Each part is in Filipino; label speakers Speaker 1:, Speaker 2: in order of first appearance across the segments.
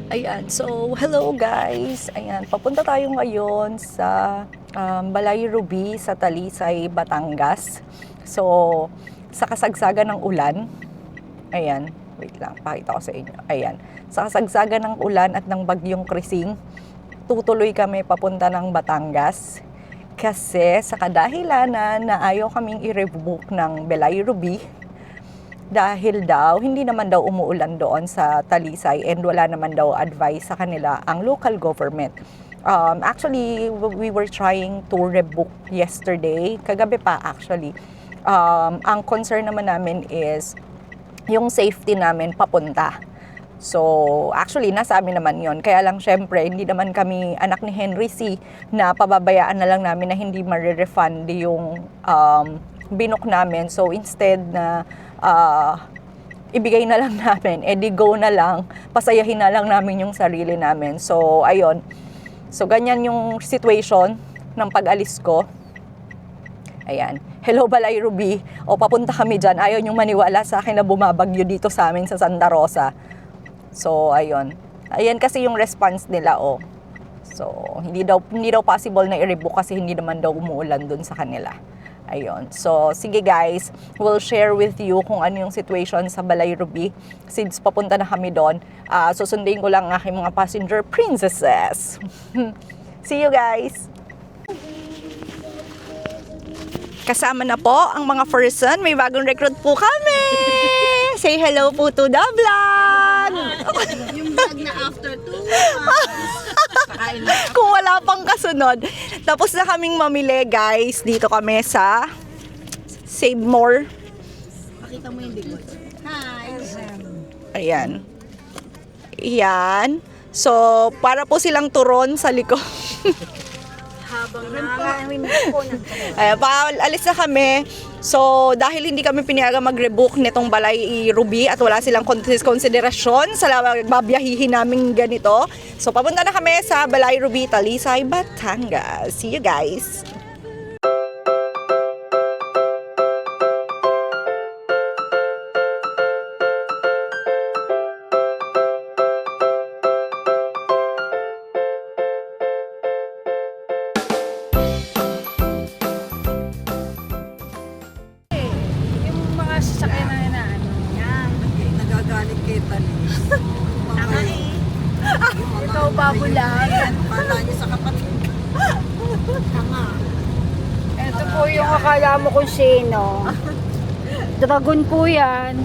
Speaker 1: Ayan, so hello guys. Ayan, papunta tayo ngayon sa Balay Ruby sa Talisay, Batangas. So, sa kasagsagan ng ulan, ayan, wait lang, pakita ko sa inyo. Ayan, sa kasagsagan ng ulan at ng bagyong Krising, tutuloy kami papunta ng Batangas. Kasi sa kadahilanan na ayaw kaming i-revoke ng Balay Ruby, dahil daw hindi naman daw umuulan doon sa Talisay and wala naman daw advice sa kanila ang local government. Actually, we were trying to rebook yesterday, kagabi pa actually. Ang concern naman namin is yung safety namin papunta. So, actually, nasa amin naman yon. Kaya lang, syempre, hindi naman kami anak ni Henry C. na pababayaan na lang namin na hindi ma-refund yung binook namin. So, instead na ibigay na lang namin, edi go na lang, pasayahin na lang namin yung sarili namin. So, ayun. So, ganyan yung situation ng pag-alis ko. Ayan. Hello, Balay Ruby. O, papunta kami dyan. Ayaw niyong maniwala sa akin na bumabagyo dito sa amin sa Santa Rosa. So, ayun. Ayan kasi yung response nila, oh. So, hindi daw possible na i-rebook kasi hindi naman daw umuulan dun sa kanila. Ayun. So, sige guys, we'll share with you kung ano yung situation sa Balay Ruby. Since papunta na kami doon, susundin ko lang ang aking mga passenger princesses. See you guys! Kasama na po ang mga person. May bagong recruit po kami! Say hello po to the vlog!
Speaker 2: Yung vlog na after 2 months.
Speaker 1: Kung wala pang kasunod. Tapos na kaming mamili guys. Dito kami sa Save More.
Speaker 2: Pakita mo yung likod. Hi!
Speaker 1: Ayan. Ayan. So, para po silang turon sa likod.
Speaker 2: Habang nangangamin po
Speaker 1: Alis na kami. So, dahil hindi kami pinayagan mag-rebook nitong Balay Ruby at wala silang konsiderasyon sa babiyahihin namin ganito. So, papunta na kami sa Balay Ruby, Talisay, Batangas. See you guys!
Speaker 2: sasakyan na ano. Yan.
Speaker 3: Nagagalit kay Tani.
Speaker 2: Tama eh. Ikaw babulan.
Speaker 3: Pala niya sa kapatid.
Speaker 2: Tama. Ito po yung akala mo kung sino. Dragon po yan.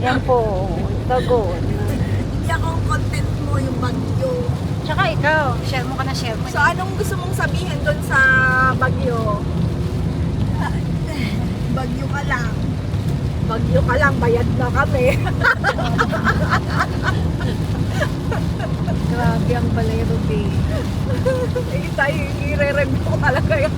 Speaker 2: Yan po. Dragon.
Speaker 3: Hindi ako content mo yung bagyo.
Speaker 2: Tsaka ikaw, share mo ka na share mo.
Speaker 1: So, anong gusto mong sabihin doon sa bagyo?
Speaker 3: Bagyo ka lang.
Speaker 1: Bagyo ka lang, bayad na kami.
Speaker 2: Grabe ang Balay Ruby.
Speaker 1: Tayo, i-re-review ko talaga yan.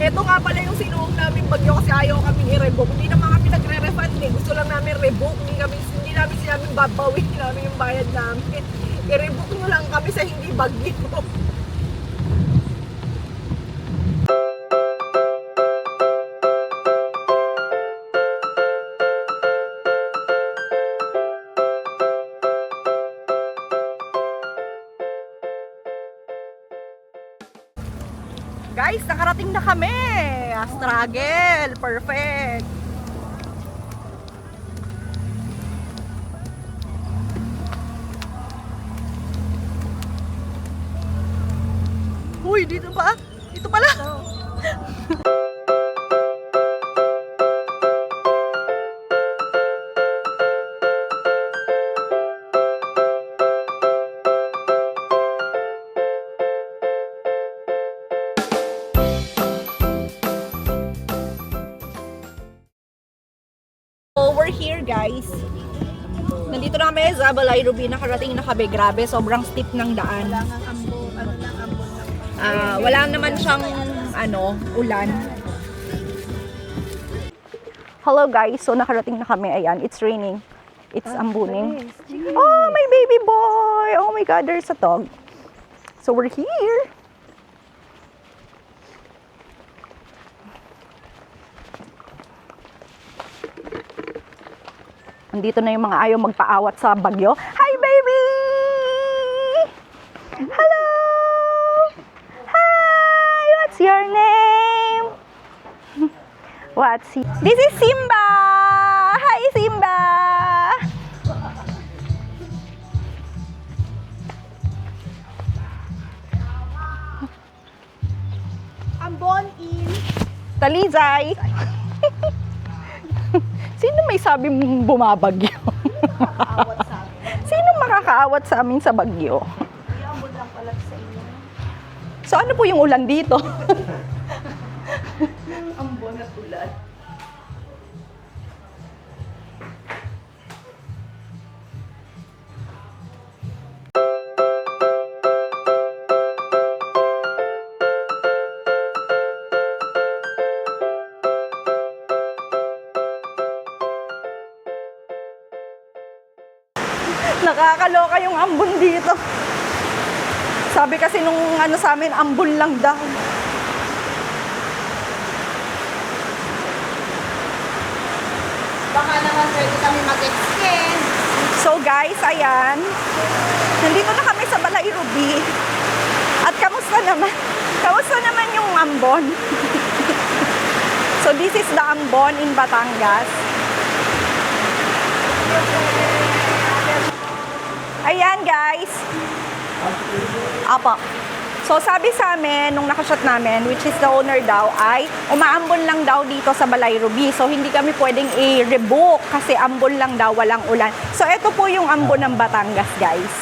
Speaker 1: Ito nga pala yung sinuong namin bagyo kasi ayaw kaming i-revoke. Hindi naman kami nagre-refund eh. Gusto lang namin revoke. Hindi namin sinabing babawin namin yung bayad namin. I-revoke nyo lang kami sa hindi bagyo. Guys, nakarating na kami! Struggle! Perfect! Uy, dito ba? Dito pala! So, we're here guys. Nandito na kami sa Balay Ruby. Nakarating na kami. Grabe, sobrang steep ng daan. Wala naman siyang ulan. Hello guys, so nakarating na kami. Ayan, it's raining. It's ambuning. Oh, my baby boy! Oh my God, there's a dog. So we're here. Andito na yung mga ayaw magpaawat sa bagyo. Hi, baby! What? This is Simba! Hi, Simba!
Speaker 2: Ambon in.
Speaker 1: Talizay! Sino may sabi mong bumabagyo?
Speaker 2: Awat sa amin.
Speaker 1: Sino makakaawat sa amin sa bagyo?
Speaker 2: Kuya, ambon lang pala sa inyo.
Speaker 1: So ano po yung ulan dito?
Speaker 2: Ambon at ulan.
Speaker 1: Nakakaloka yung ambon dito. Sabi kasi nung ano sa amin, ambon lang daw.
Speaker 2: Baka naman pwede kami mag-extend.
Speaker 1: So guys, ayan. Nandito na kami sa Balay Ruby. At kamusta naman? Kamusta naman yung ambon? So this is the ambon in Batangas. Ayan guys. Apo. So sabi sa amin, nung nakashot namin, which is the owner daw, ay umaambon lang daw dito sa Balay Ruby. So hindi kami pwedeng i-rebook kasi ambon lang daw, walang ulan. So ito po yung ambon ng Batangas guys.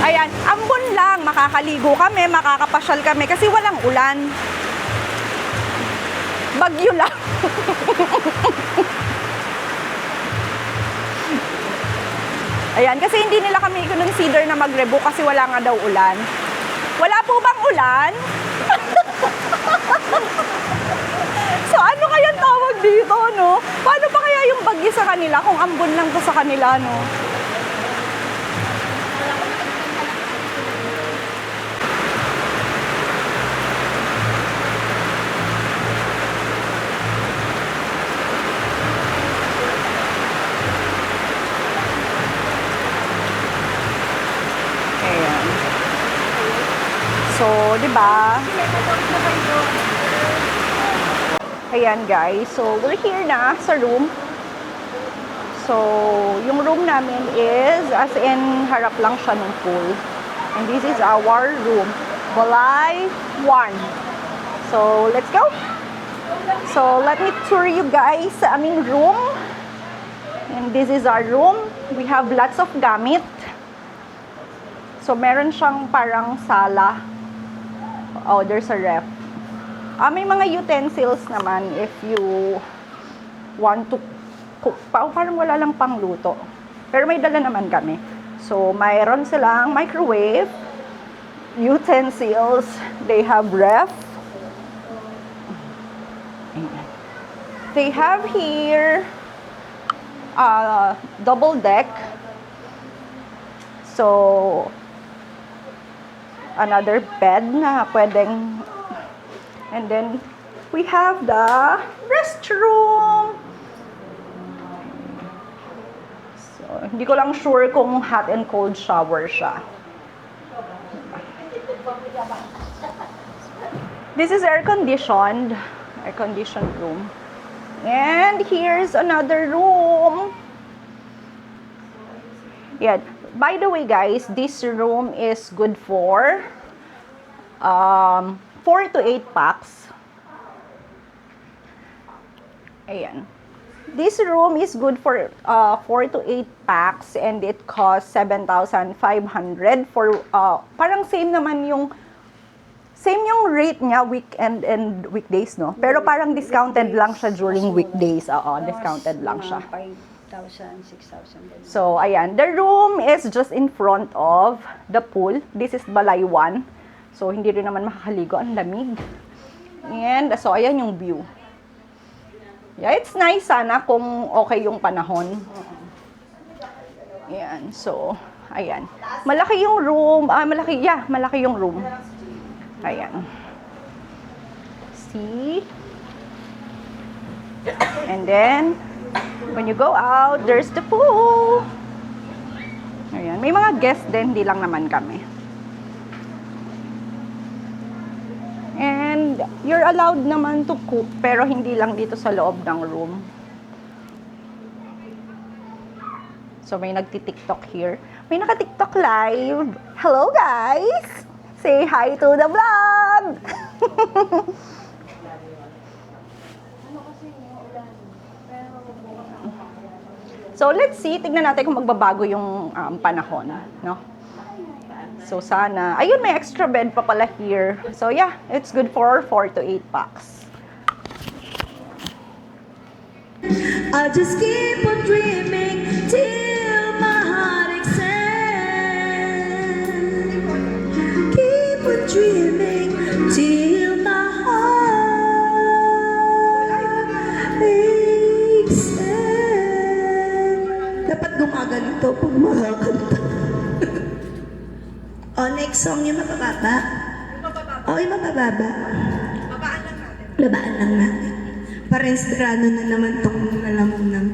Speaker 1: Ayan, ambon lang. Makakaligo kami, makakapasyal kami kasi walang ulan. Bagyo lang. Ayan, kasi hindi nila kami consider na mag-rebook kasi wala nga daw ulan. Wala po bang ulan? So ano kaya tawag dito, no? Paano pa kaya yung bagyo sa kanila kung ambon lang to sa kanila, no? Ayan. So, di ba? Ayan guys, so we're here na sa room. So, yung room namin is as in harap lang siya ng pool. And this is our room. Balay 1. So, let's go. So, let me tour you guys sa aming room. And this is our room. We have lots of gamit. So, meron siyang parang sala. Oh, there's a ref. May mga utensils naman if you want to cook. Parang wala lang pang luto. Pero may dala naman kami. So, mayroon silang microwave, utensils, they have ref. They have here double deck. So, another bed na pwedeng. And then, we have the restroom. So, hindi ko lang sure kung hot and cold shower siya. This is air-conditioned room. And here's another room. Yeah. By the way, guys, this room is good for 4 to 8 packs. Ayan. This room is good for 4 to 8 packs and it costs 7,500 for parang same yung rate niya weekend and weekdays, no? Pero parang discounted lang siya during weekdays. Discounted lang siya.
Speaker 2: 5,000, 6,000.
Speaker 1: So, ayan. The room is just in front of the pool. This is Balay 1. So, hindi rin naman makakaligo. Ang lamig. And, so, ayan yung view. Yeah, it's nice sana kung okay yung panahon. Ayan. So, ayan. Malaki yung room. Malaki yung room. Ayan. See? And then, when you go out, there's the pool. Ayan. May mga guests din, hindi lang naman kami. And You're allowed naman to cook, pero hindi lang dito sa loob ng room. So, may nagti-TikTok here. May naka-TikTok live. Hello, guys! Say hi to the vlog! So, let's see. Tignan natin kung magbabago yung panahon, no? So, sana. Ayun, may extra bed pa pala here. So, yeah. It's good for 4 to 8 packs.
Speaker 3: I'll just keep on dreaming till my heart expands. Keep on dreaming till my heart expands. Dapat gumaganito pag makakanta. Oh, next song yung mapababa. Oh, yung mapababa. Babaan lang natin. Pares-drano na naman tong lalamunan.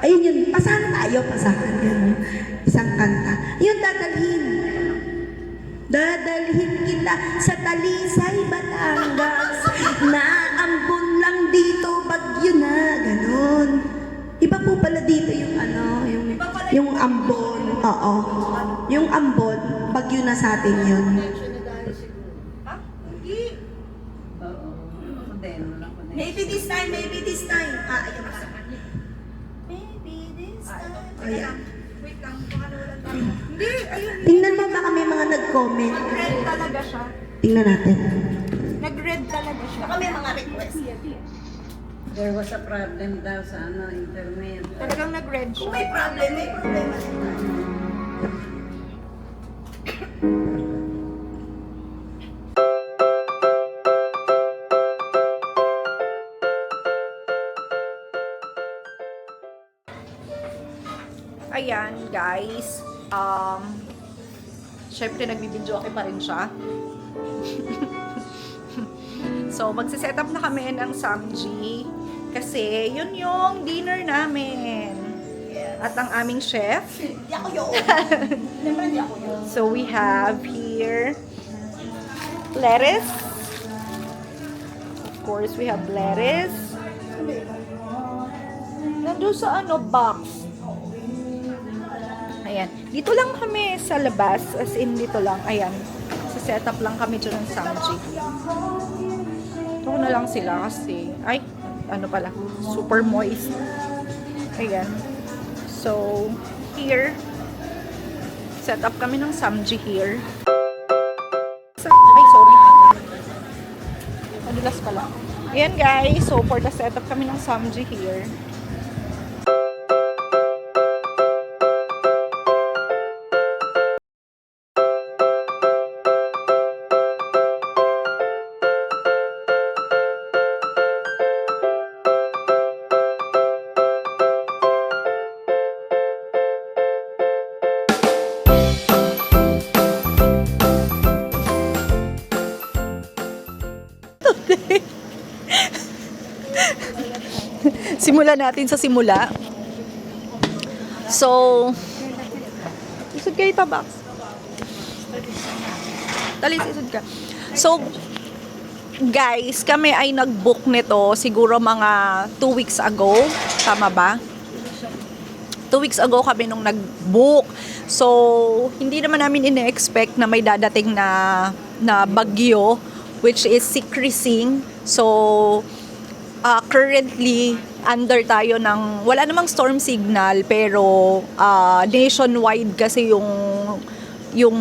Speaker 3: Ayun yun, pasahan tayo, pasahan. Yun, isang kanta. Yun, dadalhin. Dadalhin kita sa Talisay, Batangas. Naambon lang dito, Bagyo na, ganon. Iba po pala dito yung ano, yung ambon. Oo. Yung ambon, Bagyo na sa atin yun. Maybe this time, maybe this time. Ayun na. Maybe this time. Oh, yeah.
Speaker 2: Wait lang, baka nawalan tayo. Hindi, ayun.
Speaker 3: Tingnan mo, baka may mga nag-comment.
Speaker 2: Nag-red talaga siya.
Speaker 3: Tingnan natin.
Speaker 2: Nag-red talaga siya.
Speaker 3: Baka may mga request.
Speaker 4: There was a problem daw sa internet.
Speaker 2: Talagang nag-red
Speaker 3: Kung
Speaker 2: siya.
Speaker 3: may problem, may problema.
Speaker 1: Ayan, guys. Syempre, nagbibidyo pa rin siya. So, magsiset up na kami ng samji. Kasi, yun yung dinner namin. At ang aming chef.
Speaker 3: Hindi ako yun. Siyempre, hindi ako yun.
Speaker 1: So, we have here lettuce. Of course, we have lettuce. Nandun sa box. Ayan. Dito lang kami sa labas. As in, dito lang. Ayan. Sa setup lang kami dyan ng samji. Ito na lang sila kasi, ay, ano pala, super moist. Ayan. So, here, set up kami ng samji here. Ay, sorry. Madulas pala. Ayan, guys. So, for the setup kami ng samji here. Simulan natin sa simula. So, isod kayo pa box. Talis, isod ka. So, guys, kami ay nag-book nito siguro mga 2 weeks ago. Tama ba? 2 weeks ago kami nung nag-book. So, hindi naman namin ine-expect na may dadating na bagyo, which is si Krising. So, currently, under tayo ng, wala namang storm signal, pero nationwide kasi yung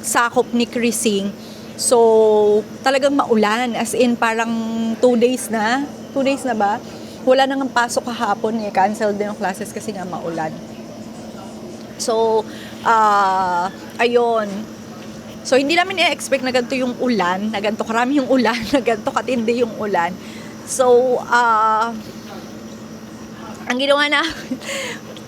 Speaker 1: sakop ni Krising. So, talagang maulan. As in, parang 2 days na. 2 days na ba? Wala nang pasok kahapon. Cancel din yung classes kasi nga maulan. So, ayun. So, hindi namin i-expect na ganito yung ulan, na ganito karami yung ulan, na ganito katindi yung ulan. So, ang ginawa na,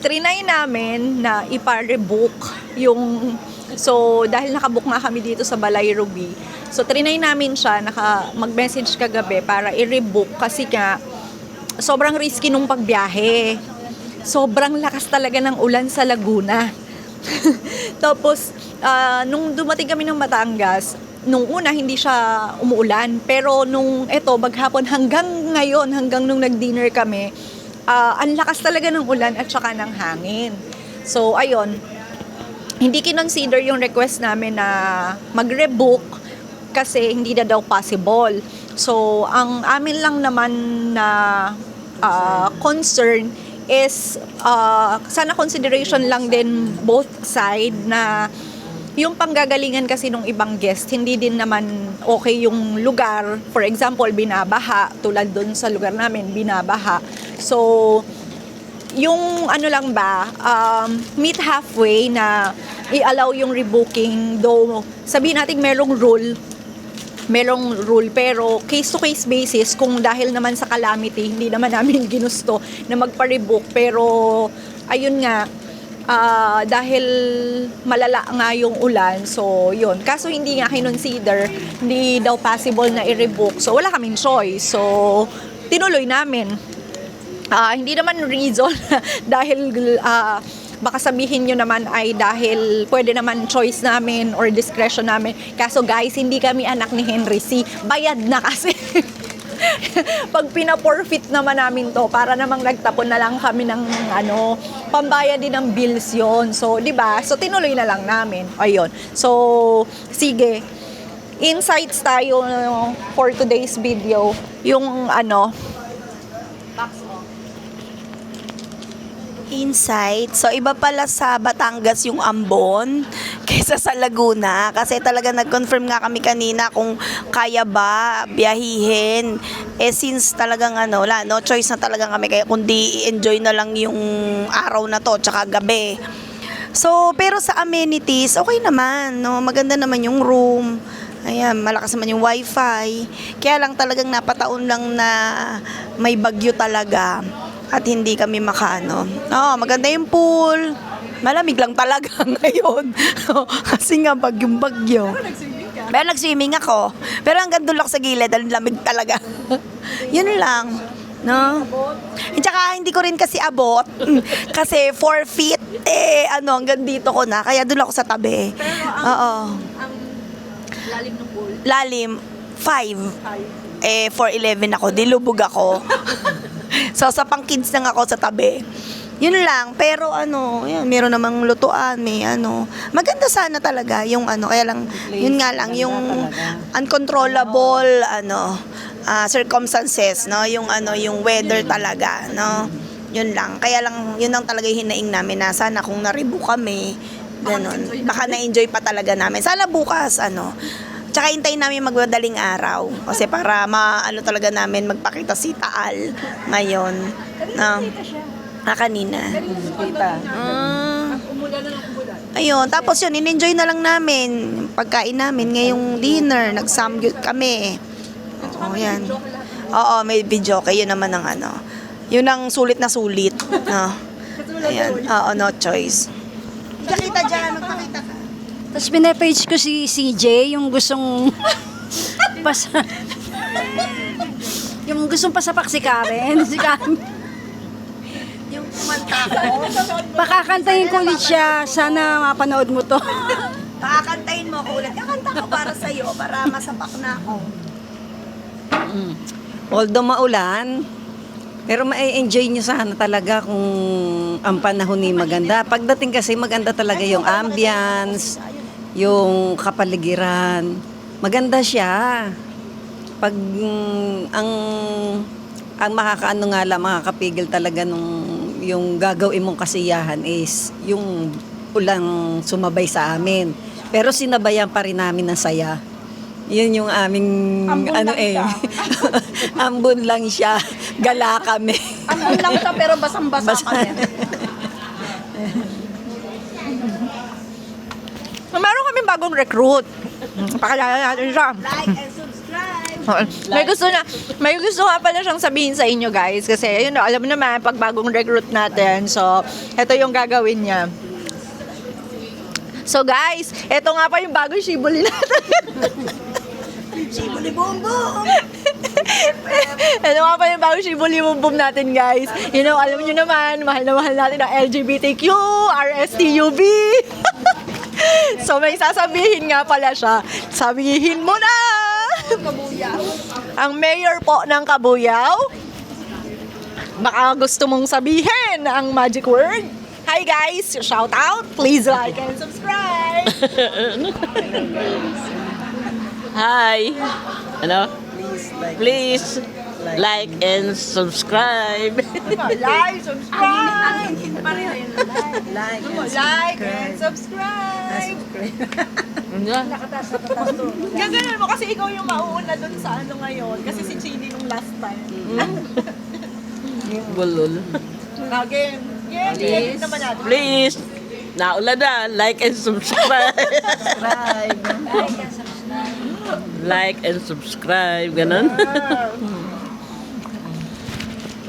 Speaker 1: trinay namin na ipa-rebook yung, so, dahil nakabook nga kami dito sa Balay Ruby, so, trinay namin siya, mag-message kagabi para i-rebook kasi nga, sobrang risky nung pagbiyahe. Sobrang lakas talaga ng ulan sa Laguna. Tapos, nung dumating kami ng Batangas, nung una hindi siya umuulan, pero nung eto maghapon hanggang ngayon, hanggang nung nag-dinner kami, ang lakas talaga ng ulan at saka ng hangin. So ayun, hindi kinonsider yung request namin na mag-rebook kasi hindi na daw possible. So ang amin lang naman na concern is sana consideration lang din both side na yung panggagalingan kasi ng ibang guest, hindi din naman okay yung lugar. For example, binabaha, tulad dun sa lugar namin, binabaha. So, yung ano lang ba, meet halfway na i-allow yung rebooking, though sabihin natin merong rule, pero case-to-case basis, kung dahil naman sa calamity, hindi naman namin ginusto na magpa-rebook, pero ayun nga, dahil malala nga yung ulan, so yun. Kaso hindi nga kinonsider, hindi daw possible na i-rebook, so wala kaming choice. So, tinuloy namin. Hindi naman reason dahil baka sabihin nyo naman ay dahil pwede naman choice namin or discretion namin. Kaso guys, hindi kami anak ni Henry C. Bayad na kasi. Pag pina-forfeit naman namin to, para namang nagtapon na lang kami ng pambayad din ng bills yon. So, di ba? So, tinuloy na lang namin. Ayun. So, sige. Insights tayo for today's video. Yung
Speaker 3: Insight. So, iba pala sa Batangas yung Ambon kaysa sa Laguna. Kasi talaga nag-confirm nga kami kanina kung kaya ba biyahihin. Since talagang wala, no choice na talaga kami. Kaya kundi i-enjoy na lang yung araw na to, tsaka gabi. So, pero sa amenities, okay naman, no? Maganda naman yung room. Ayan, malakas naman yung wifi. Kaya lang talagang napataon lang na may bagyo talaga. At hindi kami makaano. Maganda yung pool. Malamig lang talaga ngayon. Kasi nga bagyo. Pero nag-swimming ako. Pero hanggang doon lang sa gilid, ang lamig talaga. Yun lang. No? At saka hindi ko rin kasi abot. Kasi 4 feet, hanggang dito ko na. Kaya doon ako sa tabi. Oo.
Speaker 1: lalim ng pool?
Speaker 3: Lalim, 5. 4'11 ako, dilubog ako. So, sa pang kids lang ako sa tabi. Yun lang, pero yan, meron namang lutuan, may maganda sana talaga yung kaya lang, yun nga lang, yung uncontrollable, circumstances, no? Yung yung weather talaga, no? Yun lang, kaya lang, yun lang talaga yung hinaing namin na sana kung naribo kami, ganun, baka na-enjoy pa talaga namin. Sana bukas, tsaka hintayin namin magmadaling araw. Kasi para talaga namin magpakita si Taal ngayon. Kanina. Ayun, tapos yun, in-enjoy na lang namin yung pagkain namin. Ngayong dinner, nag-samgyup kami. Oo, yan. Oo, may video. Yun naman ang yun ang sulit na sulit. Ayan, no choice. Magpakita dyan, magpakita ka.
Speaker 2: Tapos pinapage ko si CJ, yung gustong yung gustong pasapak si Karen.
Speaker 3: Yung kumanta ko.
Speaker 2: Pakakantayin ko ulit siya. Sana mapanood mo to.
Speaker 3: Pakakantayin mo ako ulit. Kakanta ko para sa'yo, para masapak na ako.
Speaker 4: Although maulan, pero ma-enjoy nyo sana talaga kung ang panahon ni maganda. Pagdating kasi maganda talaga yung ambience, yung kapaligiran. Maganda siya. Pag ang makakaano nga lang, makakapigil talaga yung gagawin mong kasiyahan is yung ulang sumabay sa amin. Pero sinabayan pa rin namin ng saya. Yun yung aming ambon lang siya. Gala kami.
Speaker 1: Ambon lang siya pero basang-basa kami. Meron kaming bagong recruit. Pakilala natin siya.
Speaker 3: Like and subscribe.
Speaker 1: May gusto nga pala siyang sabihin sa inyo guys kasi alam mo naman pag bagong recruit natin, so ito yung gagawin niya. So guys, ito nga pa yung bagong shibuli natin.
Speaker 3: Shibuli Boom Boom.
Speaker 1: Ito nga pa yung bagong shibuli boom boom natin guys. Alam nyo naman, mahal na mahal natin ang LGBTQ, RSTUB. So may sasabihin nga pala siya. Sabihin mo na! Ang mayor po ng Kabuyao. Baka gusto mong sabihin ang magic word. Hi guys! Shout out! Please like and subscribe!
Speaker 2: Hi. Ano? Please like and subscribe.
Speaker 1: Like, subscribe! Like and subscribe! Gaganon mo kasi ikaw yung mauuna dun sa ano ngayon. Kasi si Chili nung last time.
Speaker 2: Bulol.
Speaker 1: Again. Yeah, edit naman natin.
Speaker 2: Please, naula na, like and subscribe. Like and subscribe, ganun.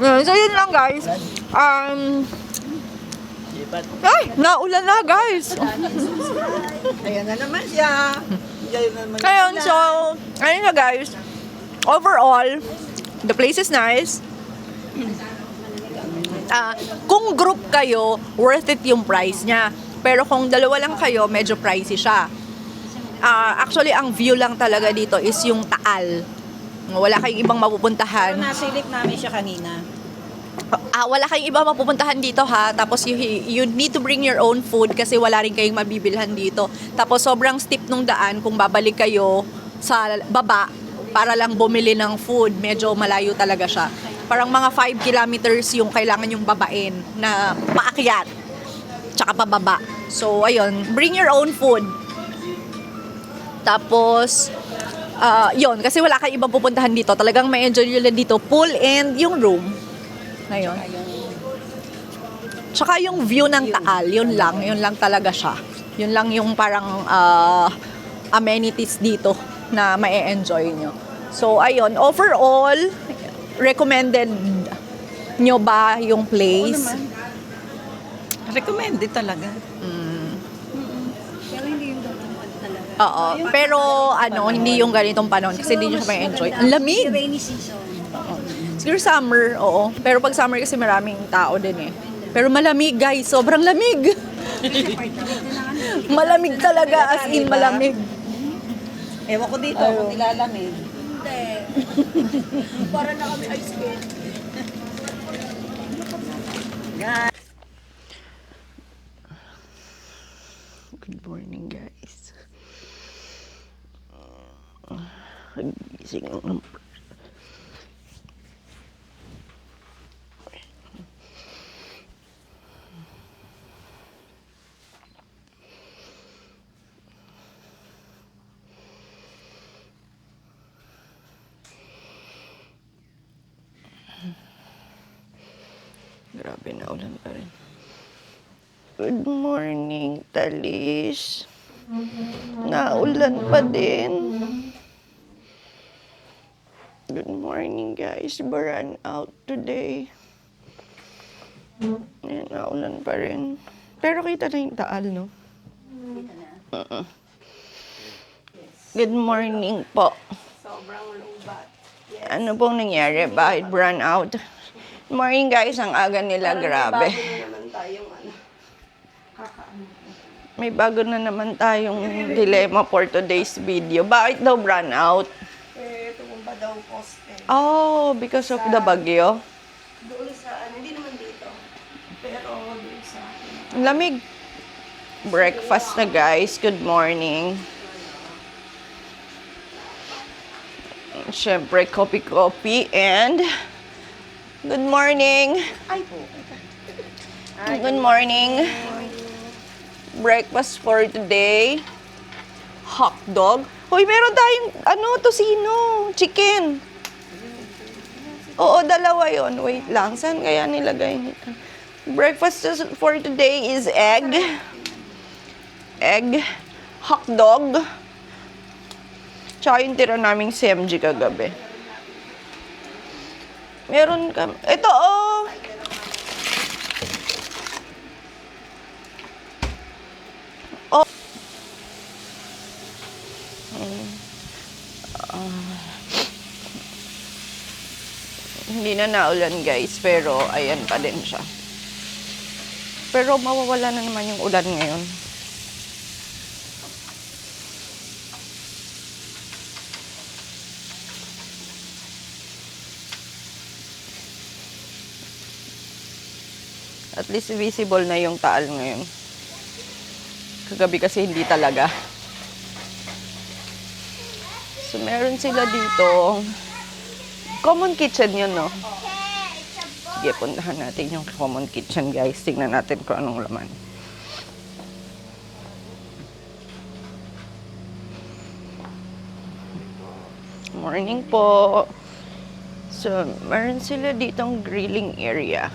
Speaker 1: So yun lang guys. Ay, naulan na guys.
Speaker 4: Ayan na naman siya. Ayan na naman
Speaker 1: Ngayon, so, ayun na guys. Overall, the place is nice. Kung group kayo, worth it yung price niya. Pero kung dalawa lang kayo, medyo pricey siya. Actually, ang view lang talaga dito is yung Taal. Wala kayong ibang mapupuntahan.
Speaker 4: Nasilip namin siya kanina.
Speaker 1: Wala kayong iba mapupuntahan dito ha. Tapos you need to bring your own food kasi wala rin kayong mabibilhan dito. Tapos sobrang steep nung daan kung babalik kayo sa baba para lang bumili ng food. Medyo malayo talaga siya. Parang mga 5 kilometers yung kailangan yung babain na paakyat tsaka pababa. So ayun, bring your own food. Tapos yun, kasi wala kayong ibang pupuntahan dito. Talagang may enjoy nyo lang dito. Pool and yung room. Ngayon. Tsaka yung view ng Taal, yun lang talaga siya. Yun lang yung parang amenities dito na ma-enjoy nyo. So, ayun, overall, recommended nyo ba yung place?
Speaker 4: Recommended talaga.
Speaker 1: Oo, pero hindi yung ganitong panahon kasi hindi nyo siya ma-enjoy. Ang lamig!
Speaker 5: Rainy season.
Speaker 1: Siguro summer, oo. Pero pag summer kasi maraming tao din eh. Pero malamig guys, sobrang lamig. Malamig talaga, as in malamig.
Speaker 4: Ewan ko dito, kung nilalamig.
Speaker 5: Hindi. Para na kami ice skate.
Speaker 2: Good morning, guys. Gising ng grabe na ulan pa rin. Good morning, Talis. Naulan pa din. Good morning, guys. Burn out today. Ayan, naulan pa rin. Pero kita na yung Taal, no? Uh-uh. Good morning po.
Speaker 5: Sobrang lubat.
Speaker 2: Ano pong nangyari? Bakit burn out? Good morning, guys. Ang aga nila, grabe. May bago na naman tayong dilemma for today's video. Bakit daw burn out?
Speaker 3: Tumumba daw poste.
Speaker 2: Oh, because of the bagyo?
Speaker 3: Doon sa, hindi naman dito. Pero doon sa
Speaker 2: Lamig. Breakfast na, guys. Good morning. Siyempre, coffee and good morning.
Speaker 3: Ay po.
Speaker 2: Good morning. Breakfast for today. Hot dog. Hoy, meron tayong, tosino. Chicken. Oo, dalawa yon. Wait lang. Saan kaya nilagay nito? Breakfast for today is egg. Egg. Hot dog. Tsaka yung tira naming CMG kagabi. Meron kami. Ito, oh. Oh. Hindi na naulan, guys, pero ayan pa din siya. Pero mawawala na naman yung ulan ngayon. At least visible na yung Taal ngayon. Kagabi kasi hindi talaga. So, meron sila dito. Common kitchen yun, no? Sige, puntahan natin yung common kitchen, guys. Tingnan natin kung anong laman. Morning po. So, meron sila ditong grilling area.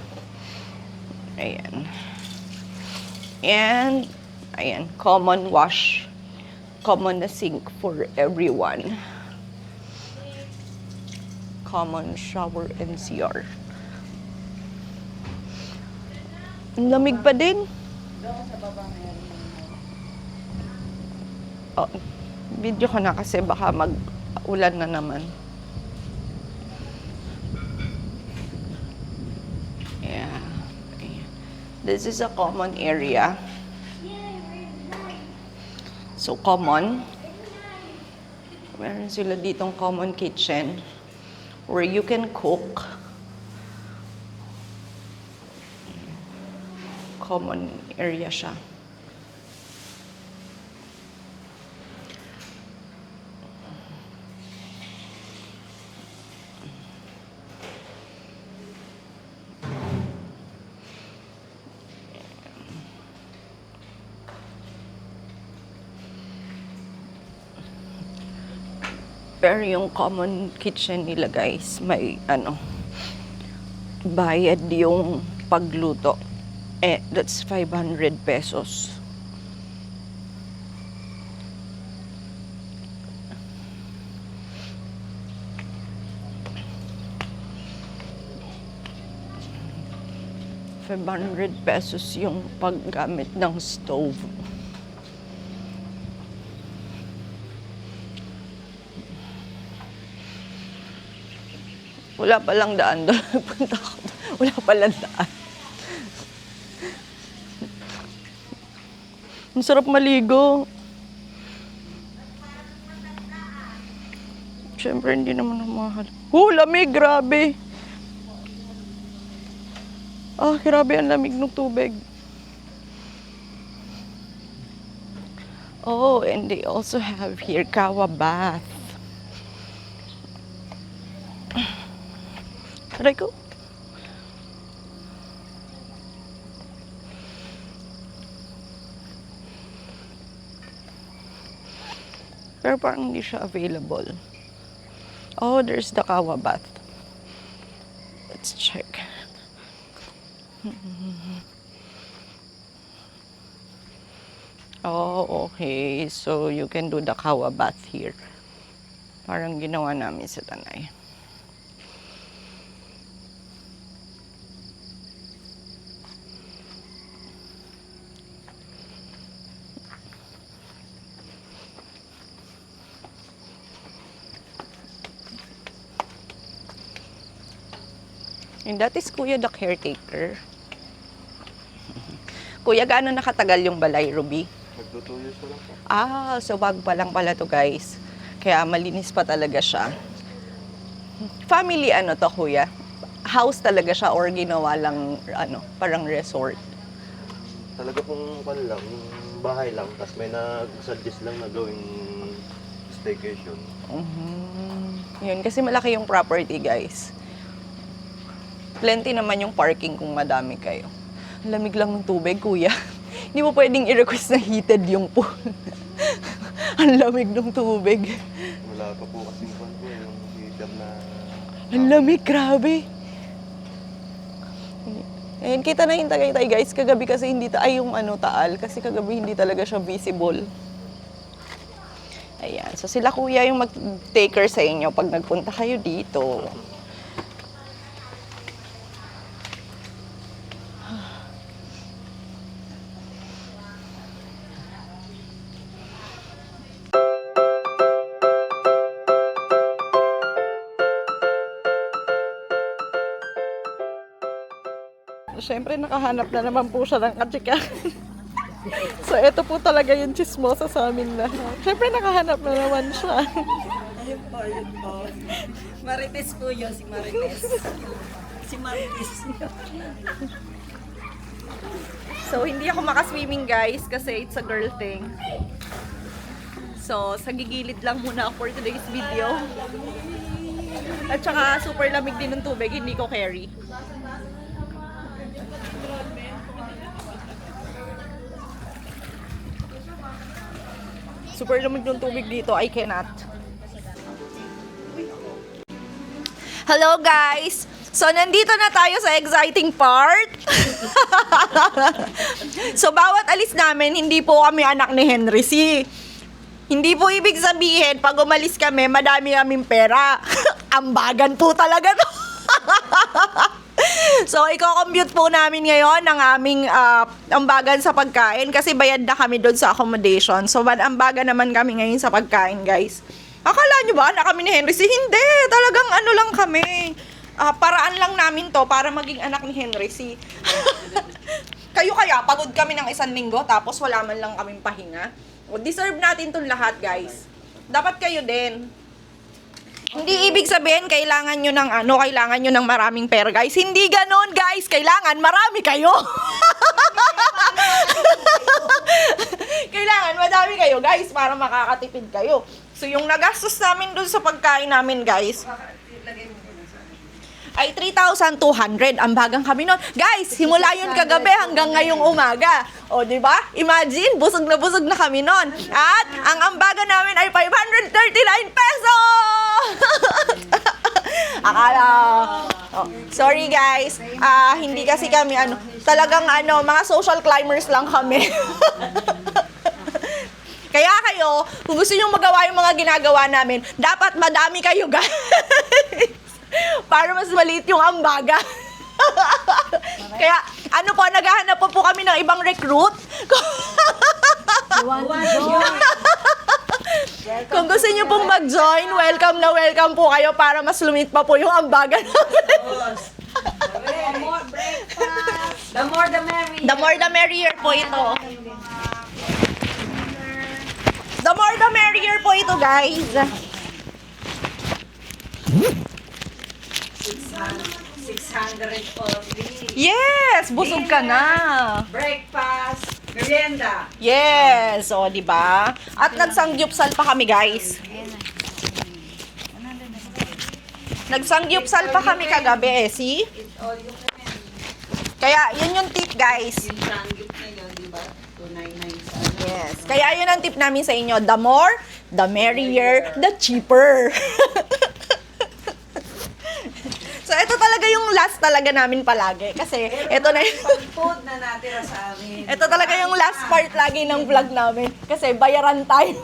Speaker 2: Ayan. And, ayan, common wash. Common na sink for everyone. Common shower and CR. Ang lamig pa din. Oh, video ko na kasi baka mag-ulan na naman. Yeah. This is a common area. So, common. Meron sila ditong common kitchen where you can cook. Common area siya. Pero yung common kitchen nila, guys, may bayad yung pagluto. That's 500 pesos. ₱500 yung paggamit ng stove. Wala palang daan doon. Punta ako doon. Wala palang daan. Ang sarap maligo. Siyempre, hindi naman ako mahal. Lamig! Grabe! Grabe ang lamig ng tubig. Oh, and they also have here Kawa bath. Aray ko. Pero parang hindi siya available. Oh, there's the Kawa bath. Let's check. Oh, okay. So, you can do the Kawa bath here. Parang ginawa namin sa Tanay. And that is Kuya the caretaker. Kuya, gaano nakatagal yung Balay Ruby?
Speaker 6: Magto 2 years pa lang po.
Speaker 2: So bago pa lang pala to, guys. Kaya malinis pa talaga siya. Family to, Kuya? House talaga siya or ginawa lang, parang resort?
Speaker 6: Talaga pong lang, yung bahay lang. Tapos may nag-suggest lang na gawing staycation.
Speaker 2: Yun, kasi malaki yung property, guys. Plenty naman yung parking kung madami kayo. Ang lamig lang ng tubig, Kuya. Hindi mo pwedeng i-request na heated yung pool. Ang lamig ng tubig.
Speaker 6: Wala pa po kasing yung heater na...
Speaker 2: Ang lamig, grabe. Ayan, kita na yung Tagaytay, guys. Kagabi kasi hindi yung Taal. Kasi kagabi hindi talaga siya visible. Ayan. So sila, Kuya, yung mag-taker sa inyo pag nagpunta kayo dito. Siyempre, nakahanap na naman po siya ng kachika. So, ito po talaga yung chismosa sa amin lahat. Siyempre, nakahanap na naman siya.
Speaker 4: Yun po. Marites po yun, si Marites. Si Marites.
Speaker 1: So, hindi ako makaswimming guys kasi it's a girl thing. So, sa gigilid lang muna ako for today's video. At saka, super lamig din ng tubig, hindi ko carry. Super lamig ng tubig dito, I cannot. Hello guys! So, nandito na tayo sa exciting part. So, bawat alis namin, hindi po kami anak ni Henry C. Hindi po ibig sabihin, pag umalis kami, madami kaming pera. Ambagan po talaga to. So, i-compute po namin ngayon ang aming ambagan sa pagkain kasi bayad na kami doon sa accommodation. So, ambagan naman kami ngayon sa pagkain, guys. Akala nyo ba na kami ni Henry C? Hindi! Talagang ano lang kami. Paraan lang namin to para maging anak ni Henry C. Kayo kaya, pagod kami ng 1 linggo tapos wala man lang kaming pahinga. Deserve natin tong lahat, guys. Dapat kayo din. Hindi ibig sabihin kailangan nyo ng kailangan nyo ng maraming pera, guys. Hindi ganon, guys. Kailangan marami kayo. Kailangan madami kayo, guys, para makakatipid kayo. So, yung nagastos namin dun sa pagkain namin, guys, ay 3,200. Ambagan kami nun. Guys, simula yun kagabi hanggang ngayong umaga. O, di ba? Imagine, busog na kami nun. At ang ambagan namin ay 539 pesos! Akala. Oh, sorry guys. Hindi kasi kami talagang mga social climbers lang kami. Kaya kayo, kung gusto nyo magawa yung mga ginagawa namin, dapat madami kayo, guys. Para mas maliit yung ambaga. Kaya, naghahanap po kami ng ibang recruit. Kung gusto nyo pong mag-join, welcome na welcome po kayo para mas lumit pa po yung ambaga namin.
Speaker 4: The more the merrier.
Speaker 1: The more the merrier po ito. The more the merrier po ito, guys.
Speaker 4: 600 only.
Speaker 1: Yes! Busog ka na.
Speaker 4: Breakfast, merienda.
Speaker 1: Yes! O, di ba? At nagsangyupsal pa kami, guys. Nagsangyupsal pa kami kagabi, see? Kaya, yun yung tip, guys.
Speaker 4: Yung sanggip na yun, di ba? 299
Speaker 1: Yes. Kaya yun ang tip namin sa inyo. The more, the merrier, the cheaper. So, ito talaga yung last talaga namin palagi. Kasi, ito na yung...
Speaker 4: food na natira sa amin.
Speaker 1: Ito talaga yung last part lagi ng vlog namin. Kasi, bayaran tayo.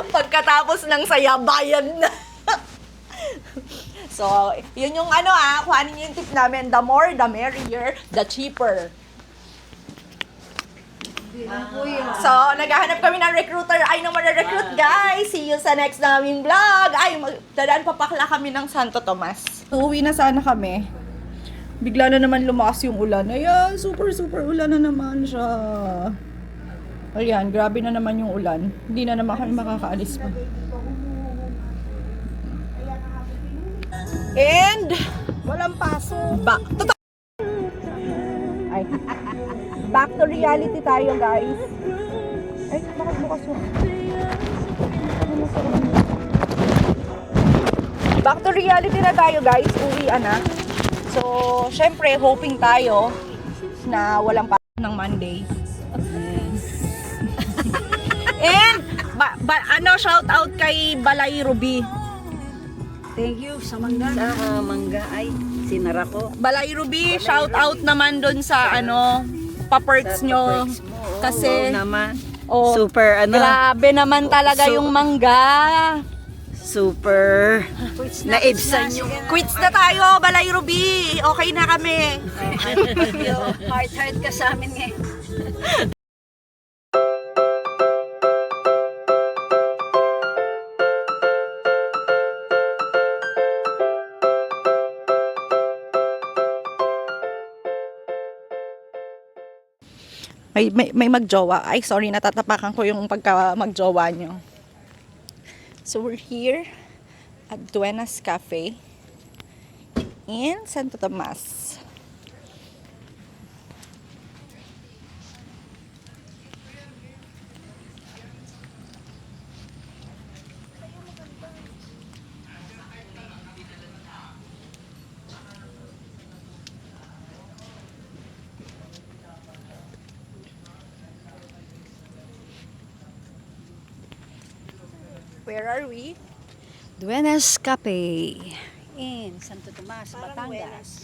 Speaker 1: Pagkatapos ng saya, bayad na. So, yun yung kuhanin yung tip namin. The more, the merrier, the cheaper. So, naghahanap kami ng recruiter. Ay, nang recruit guys. See you sa next naming vlog. Ay, dadaan papakla kami ng Santo Tomas. Uuwi na sana kami. Bigla na naman lumakas yung ulan. Ayan, super ulan na naman siya. Ayan, grabe na naman yung ulan. Hindi na naman kami makakaalis pa. And, walang paso. Ay. Back to reality tayo, guys. Ay, bakit bukas yun? Back to reality na tayo, guys. Uwian na. So, syempre, hoping tayo na walang pasok ng Monday. And, shout out kay Balay Ruby.
Speaker 4: Thank you sa mangga. Sa mangga ay sinara ko.
Speaker 1: Balay Ruby, shout out naman doon sa pa-perks nyo. Kasi,
Speaker 4: Oo naman.
Speaker 1: oh,
Speaker 4: Super
Speaker 1: grabe naman talaga yung mangga.
Speaker 4: Super naibsan yung
Speaker 1: Quits na tayo, Balay Ruby. Okay na kami.
Speaker 4: heart ka sa amin ngayon.
Speaker 1: May magjowa. Ay, sorry, natatapakan ko yung pagka magjowa nyo. So, we're here at Duenas Cafe in Santo Tomas. Where are we?
Speaker 4: Duenas Cafe in Santo Tomas, Batangas.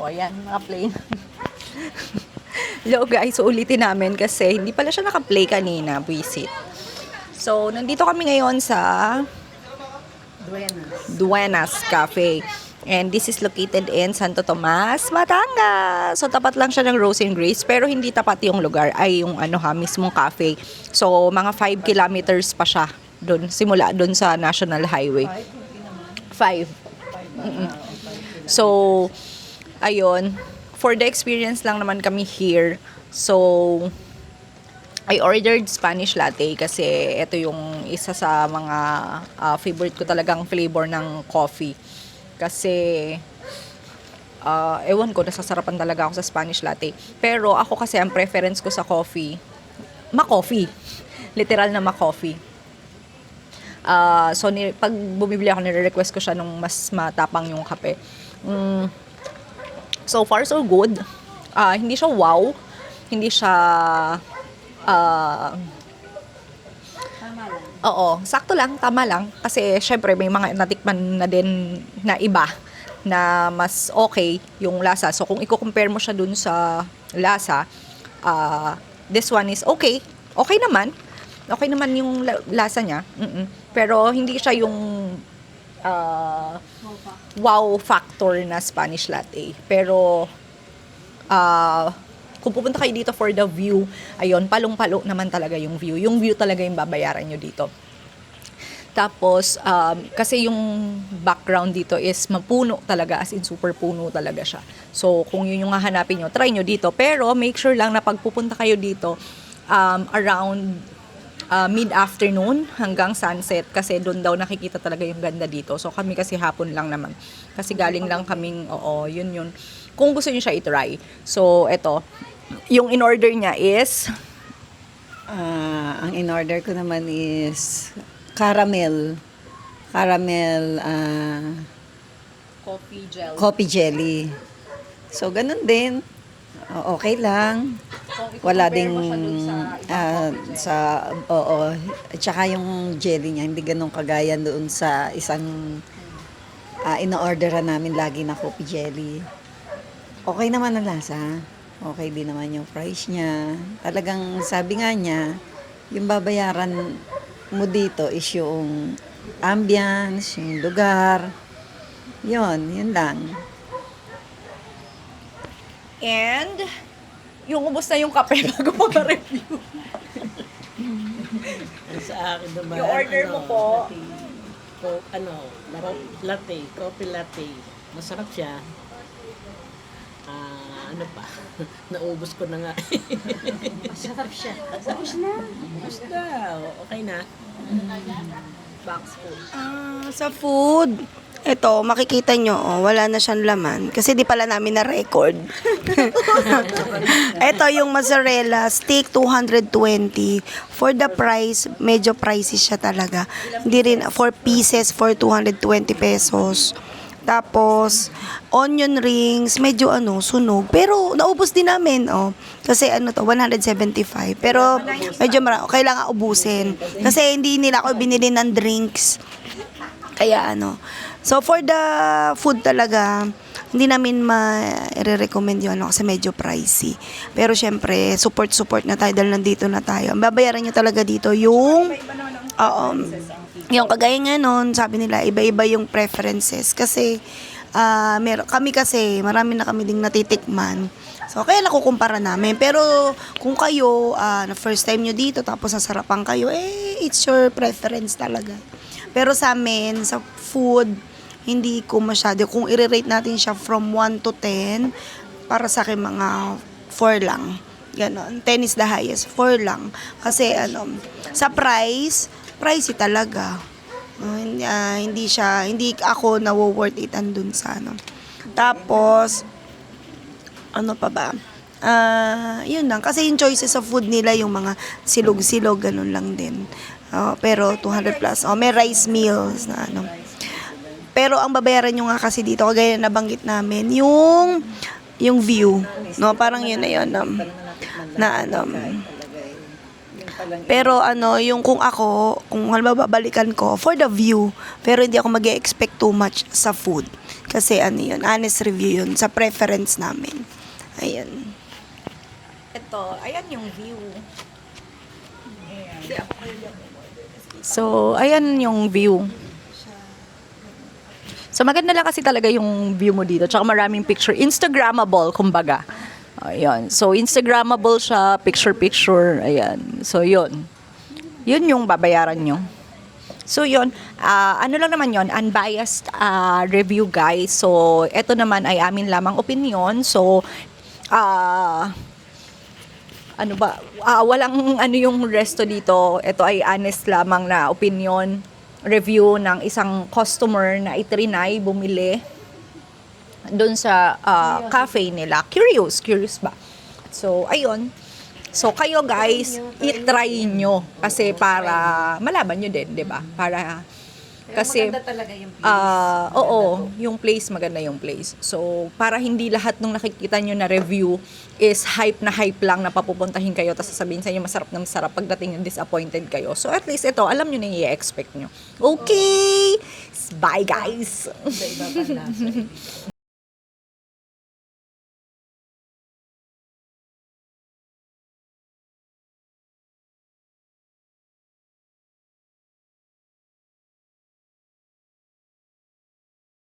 Speaker 1: O, ayan, naka-play na. Hello guys, so ulitin namin kasi hindi pala siya naka-play kanina, visit. So, nandito kami ngayon sa Duenas Cafe. And this is located in Santo Tomas, Batangas. So, tapat lang siya ng Rose and Grace, pero hindi tapat yung lugar, ay yung mismong cafe. So, mga 5 kilometers pa siya doon, simula doon sa National Highway. 5. So, ayun, for the experience lang naman kami here. So, I ordered Spanish latte kasi ito yung isa sa mga favorite ko talagang flavor ng coffee. Kasi, ewan ko, nasasarapan talaga ako sa Spanish latte. Pero ako kasi, ang preference ko sa coffee, ma-coffee. Literal na ma-coffee. So, pag bumibili ako, nire-request ko siya nung mas matapang yung kape. So far, so good. Hindi siya wow. Hindi siya... Oo, sakto lang, tama lang. Kasi, syempre, may mga natikman na din na iba na mas okay yung lasa. So, kung i-compare mo siya dun sa lasa, this one is okay. Okay naman. Okay naman yung lasa niya. Pero, hindi siya yung wow factor na Spanish latte. Pero, kung pupunta kayo dito for the view, ayun, palong-palo naman talaga yung view. Yung view talaga yung babayaran nyo dito. Tapos, kasi yung background dito is mapuno talaga, as in super puno talaga siya. So, kung yun yung hahanapin nyo, try nyo dito. Pero, make sure lang na pagpupunta kayo dito, around mid-afternoon hanggang sunset kasi doon daw nakikita talaga yung ganda dito. So, kami kasi hapon lang naman. Kasi galing lang kaming, yun. Kung gusto nyo siya i-try. So, eto, yung in-order niya is
Speaker 4: Ang in-order ko naman is caramel coffee jelly. So, ganun din. Okay lang. Wala ding at saka yung jelly niya hindi ganun kagaya doon sa isang ino-orderan namin lagi na coffee jelly. Okay naman ang lasa. Okay din naman yung price niya. Talagang sabi nga niya, yung babayaran mo dito is yung ambience, yung lugar. Yun lang.
Speaker 1: and yung ubos na yung kape bago mag-review.
Speaker 7: Sa akin naman,
Speaker 1: Yung order mo po.
Speaker 7: Coffee latte. Masarap siya. Ano pa? Naubos ko na nga. Masarap siya. Ubus na. Okay na.
Speaker 1: Box food.
Speaker 3: Sa food, ito, makikita nyo, wala na siyang laman. Kasi di pala namin na-record. Ito yung mozzarella, steak 220. For the price, medyo pricey siya talaga. Hindi rin, 4 pieces for 220 pesos. Tapos, onion rings, medyo sunog. Pero, naubos din namin, Kasi 175. Pero, medyo kailangan ubusin. Kasi hindi nila ako binili ng drinks. Kaya So, for the food talaga, hindi namin ma-recommend yun kasi medyo pricey. Pero, syempre, support na tayo dahil nandito na tayo. Ang babayaran nyo talaga dito yung yung kagaya nga nun, sabi nila, iba-iba yung preferences. Kasi, kami kasi, marami na kami ding natitikman. So, kaya nakukumpara namin. Pero, kung kayo, na first time nyo dito, tapos nasarapan kayo, it's your preference talaga. Pero sa amin, sa food, hindi ko masyado. Kung i-rate natin siya from 1 to 10, para sa akin mga 4 lang. Ganon. 10 is the highest. 4 lang. Kasi, sa pricey talaga. Hindi ako nawo-worth it andun sa Tapos, ano pa ba? Yun lang. Kasi yung choices of food nila, yung mga silog-silog, ganun lang din. Pero 200 plus. May rice meals na Pero ang babayaran nyo nga kasi dito, kagaya na nabanggit namin, yung view. Parang yun na yun. Pero yung kung halimbawa babalikan ko for the view, pero hindi ako mag-expect too much sa food. Kasi yun, honest review yun sa preference namin. Ayun.
Speaker 1: Ito, ayan yung view. So, ayan yung view. So, maganda lang kasi talaga yung view mo dito. Tsaka maraming picture. Instagrammable, kumbaga. Ayan. So, Instagrammable siya, picture-picture. Ayan. So, yun. Yun yung babayaran nyo. So, yun. Ano lang naman yun, unbiased review, guys. So, eto naman ay amin lamang opinion. So, walang yung resto dito. Ito ay honest lamang na opinion, review ng isang customer na itrinay, bumili doon sa cafe nila. Curious ba? So, ayun. So, kayo guys, i-try nyo. Kasi para malaman nyo din, di ba? Para, kasi,
Speaker 4: maganda talaga yung place.
Speaker 1: yung place, maganda yung place. So, para hindi lahat nung nakikita nyo na review is hype lang na papupuntahin kayo tapos sasabihin sa inyo masarap na masarap pagdating yung disappointed kayo. So, at least ito, alam nyo na yung i-expect nyo. Okay! Bye, guys!